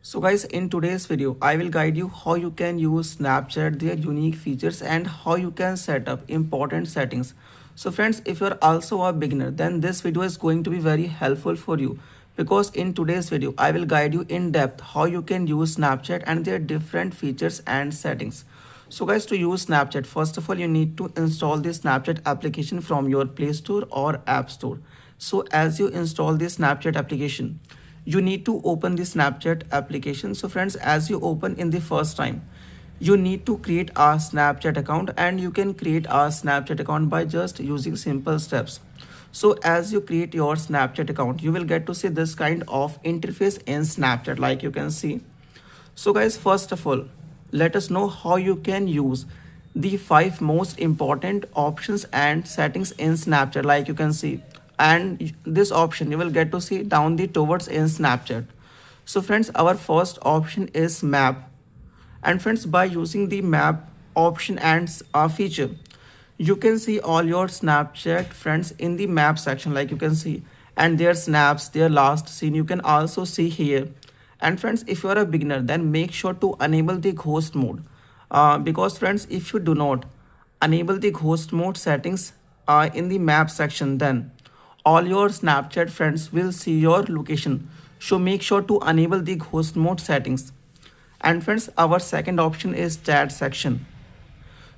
So guys, in today's video, I will guide you how you can use Snapchat, their unique features and how you can set up important settings. So friends, if you're also a beginner, then this video is going to be very helpful for you because in today's video, I will guide you in depth how you can use Snapchat and their different features and settings. So guys, to use Snapchat, first of all, you need to install the Snapchat application from your Play Store or App Store. So as you install the Snapchat application, you need to open the Snapchat application. So friends, as you open in the first time, you need to create a Snapchat account, and you can create a Snapchat account by just using simple steps. So as you create your Snapchat account, you will get to see this kind of interface in Snapchat like you can see. So guys, first of all, let us know how you can use the 5 most important options and settings in Snapchat like you can see. And this option you will get to see down the towards in Snapchat. So friends, our first option is map. And friends, by using the map option and feature, you can see all your Snapchat friends in the map section like you can see, and their snaps, their last seen you can also see here. And friends, if you are a beginner, then make sure to enable the ghost mode, because friends, if you do not enable the ghost mode settings in the map section, then all your Snapchat friends will see your location. So make sure to enable the ghost mode settings. And friends, our second option is chat section.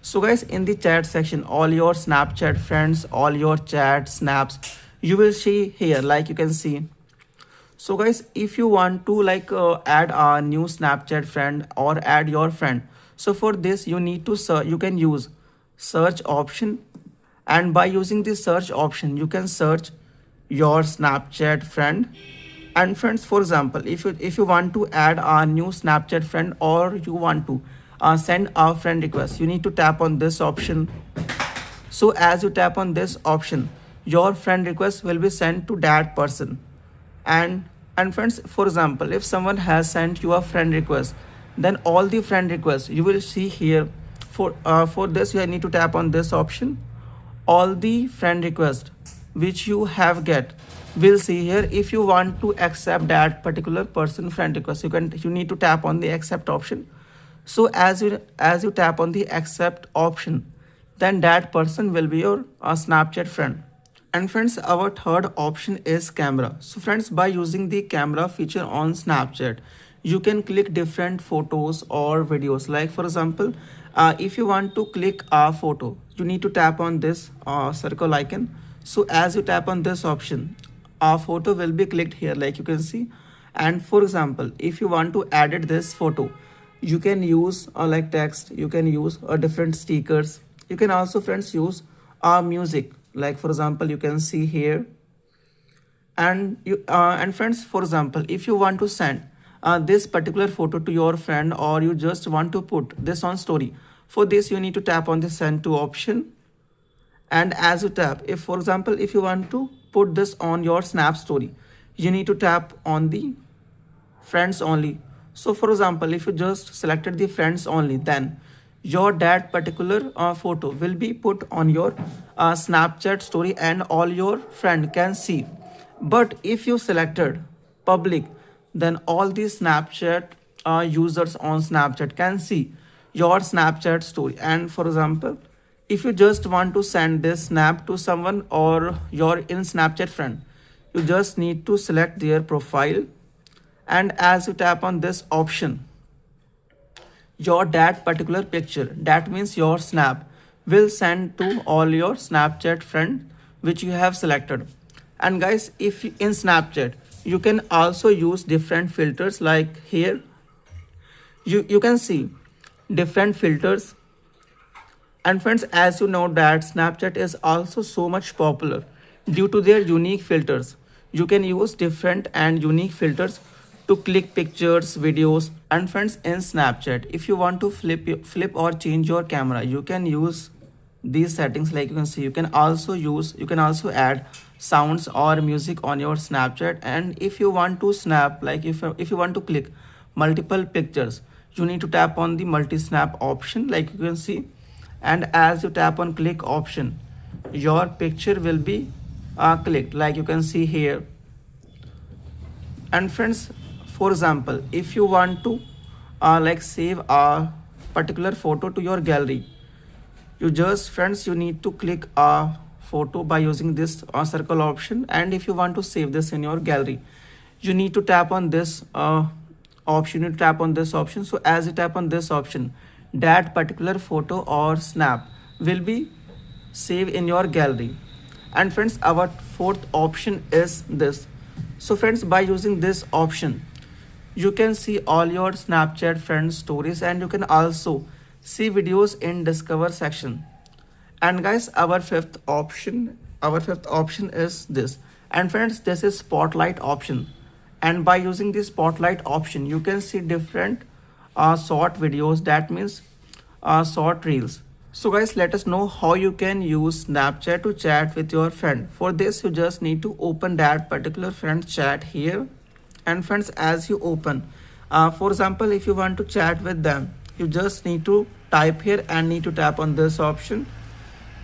So guys, in the chat section, all your Snapchat friends, all your chat snaps, you will see here like you can see. So guys, if you want to add a new Snapchat friend or add your friend, so for this you need to search, you can use search option, and by using the search option you can search your Snapchat friend. And friends, for example, if you want to add a new Snapchat friend, or you want to send a friend request, you need to tap on this option. So as you tap on this option, your friend request will be sent to that person. And friends, for example, if someone has sent you a friend request, then all the friend requests you will see here. For this you need to tap on this option. All the friend requests which you have get will see here. If you want to accept that particular person friend request, you need to tap on the accept option. So as you tap on the accept option, then that person will be your Snapchat friend. And friends, our third option is camera. So friends, by using the camera feature on Snapchat, you can click different photos or videos. Like for example, if you want to click a photo, you need to tap on this circle icon. So as you tap on this option, a photo will be clicked here like you can see. And for example, if you want to edit this photo, you can use like text, you can use different stickers. You can also friends use music, like for example you can see here. And friends, for example, if you want to send this particular photo to your friend, or you just want to put this on story, for this you need to tap on the send to option. And as you tap, if for example if you want to put this on your snap story, you need to tap on the friends only. So for example, if you just selected the friends only, then your that particular photo will be put on your Snapchat story and all your friend can see. But if you selected public, then all the Snapchat users on Snapchat can see your Snapchat story. And for example, if you just want to send this snap to someone or your in Snapchat friend, you just need to select their profile. And as you tap on this option, your that particular picture, that means your snap, will send to all your Snapchat friend which you have selected. And guys, if in Snapchat you can also use different filters, like here you can see different filters. And friends, as you know that Snapchat is also so much popular due to their unique filters. You can use different and unique filters to click pictures, videos. And friends, in Snapchat, if you want to flip or change your camera, you can use these settings like you can see. You can also add sounds or music on your Snapchat. And if you want to snap, like if you want to click multiple pictures, you need to tap on the multi snap option like you can see. And as you tap on click option, your picture will be clicked like you can see here. And friends, For example, if you want to like save a particular photo to your gallery, you just friends you need to click a photo by using this circle option, and if you want to save this in your gallery, you need to tap on this option. You tap on this option. So as you tap on this option, that particular photo or snap will be saved in your gallery. And friends, our fourth option is this. So friends, by using this option, you can see all your Snapchat friends stories, and you can also see videos in discover section. And guys, our fifth option is this. And friends, this is spotlight option. And by using this spotlight option, you can see different short videos, that means short reels. So guys, let us know how you can use Snapchat to chat with your friend. For this, you just need to open that particular friend chat here. And friends, as you open, for example, if you want to chat with them, you just need to type here and need to tap on this option.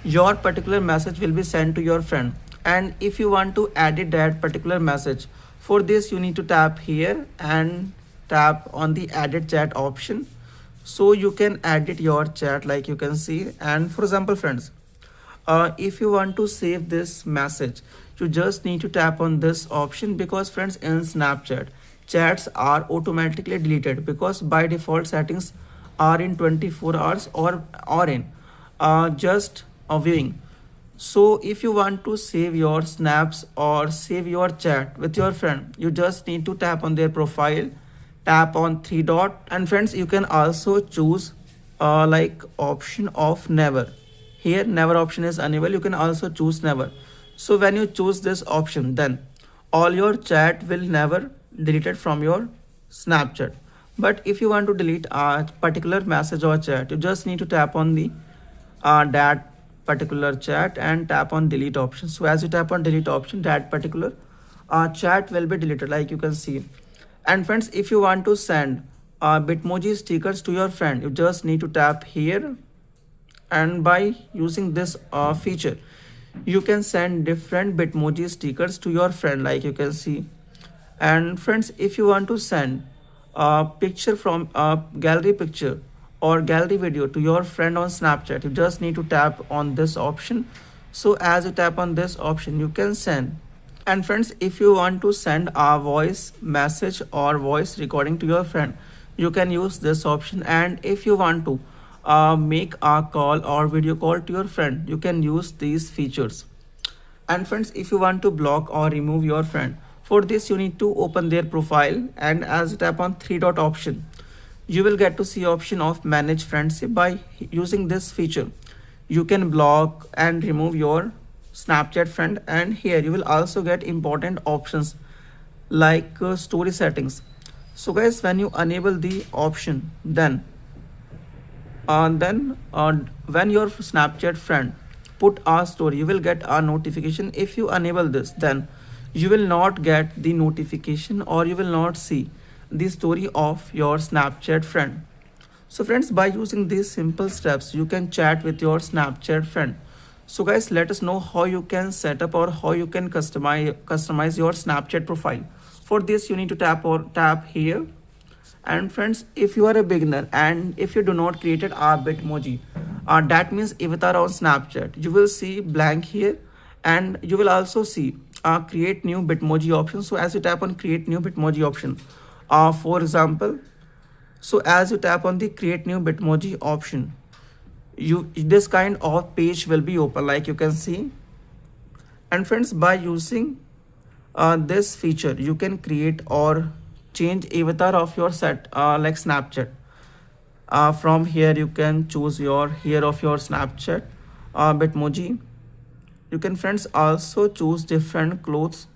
Your particular message will be sent to your friend. And if you want to edit that particular message, for this you need to tap here and tap on the edit chat option, so you can edit your chat like you can see. And for example friends, if you want to save this message, you just need to tap on this option, because friends, in Snapchat, chats are automatically deleted because by default settings are in 24 hours or in just viewing. So if you want to save your snaps or save your chat with your friend, you just need to tap on their profile, tap on three dot, and friends, you can also choose like option of never. Here never option is enabled, you can also choose never. So when you choose this option, then all your chat will never deleted from your Snapchat. But if you want to delete a particular message or chat, you just need to tap on the that particular chat and tap on delete option. So as you tap on delete option, that particular chat will be deleted like you can see. And friends, if you want to send Bitmoji stickers to your friend, you just need to tap here, and by using this feature, you can send different Bitmoji stickers to your friend like you can see. And friends, if you want to send a picture from a gallery picture or gallery video to your friend on Snapchat, you just need to tap on this option. So as you tap on this option, you can send. And friends, if you want to send a voice message or voice recording to your friend, you can use this option. And if you want to make a call or video call to your friend, you can use these features. And friends, if you want to block or remove your friend, for this you need to open their profile, and as you tap on three dot option, you will get to see option of manage friendship. By using this feature, you can block and remove your Snapchat friend, and here you will also get important options like story settings. So guys, when you enable the option, then when your Snapchat friend put a story, you will get a notification. If you enable this, then you will not get the notification or you will not see the story of your Snapchat friend. So friends, by using these simple steps, you can chat with your Snapchat friend. So guys, let us know how you can set up or how you can customize your Snapchat profile. For this, you need to tap here. And friends, if you are a beginner and if you do not created a Bitmoji, that means avatar on Snapchat, you will see blank here, and you will also see create new Bitmoji option. So as you tap on create new Bitmoji option, for example, so as you tap on the create new Bitmoji option, this kind of page will be open like you can see. And friends, by using this feature, you can create or change avatar of your set like Snapchat. From here you can choose your here of your Snapchat Bitmoji. You can friends also choose different clothes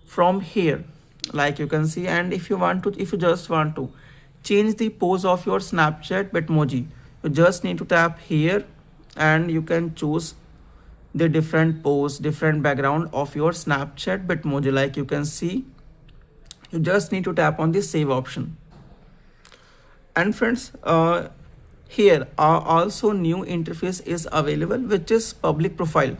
from here like you can see. And if you just want to change the pose of your Snapchat Bitmoji, you just need to tap here and you can choose the different pose, different background of your Snapchat Bitmoji like you can see. You just need to tap on the save option. And friends, here also new interface is available, which is public profile.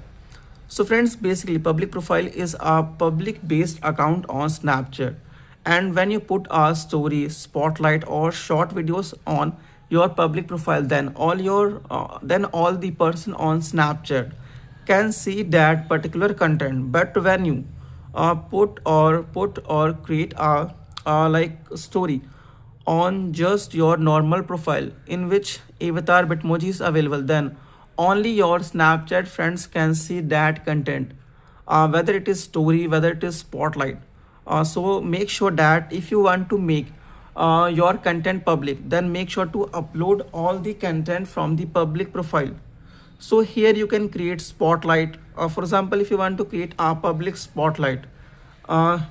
So friends, basically public profile is a public based account on Snapchat, And when you put a story, spotlight, or short videos on your public profile, then all the person on Snapchat can see that particular content. But when you put or create a like story on just your normal profile in which avatar Bitmoji is available, then only your Snapchat friends can see that content, whether it is story, whether it is spotlight. So make sure that if you want to make your content public, then make sure to upload all the content from the public profile. So here you can create spotlight. For example, if you want to create a public spotlight,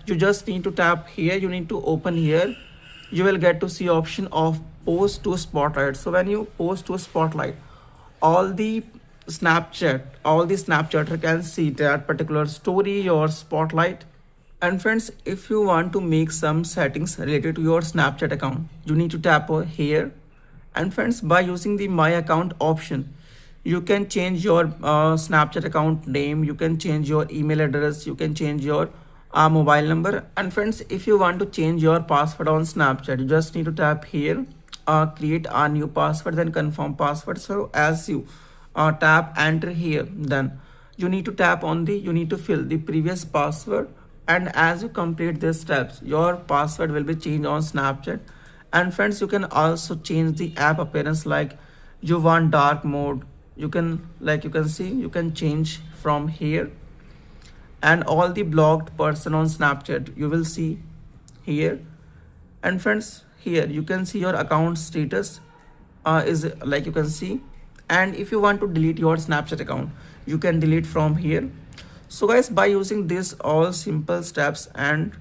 you just need to tap here, you need to open here, you will get to see option of post to spotlight. So when you post to spotlight, all the Snapchatter can see that particular story or spotlight. And friends, if you want to make some settings related to your Snapchat account, you need to tap here. And friends, by using the my account option, you can change your Snapchat account name, you can change your email address, you can change your mobile number. And friends, if you want to change your password on Snapchat, you just need to tap here, create a new password, then confirm password. So as you tap enter here, then you need to tap on the, you need to fill the previous password. And as you complete these steps, your password will be changed on Snapchat. And friends, you can also change the app appearance, like you want dark mode, you can, like you can see, you can change from here. And all the blocked person on Snapchat you will see here. And friends, here you can see your account status is, like you can see. And if you want to delete your Snapchat account, you can delete from here. So guys, by using this all simple steps and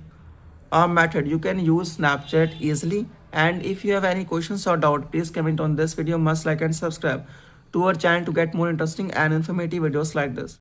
a method, you can use Snapchat easily. And if you have any questions or doubt, please comment on this video, must like and subscribe to our channel to get more interesting and informative videos like this.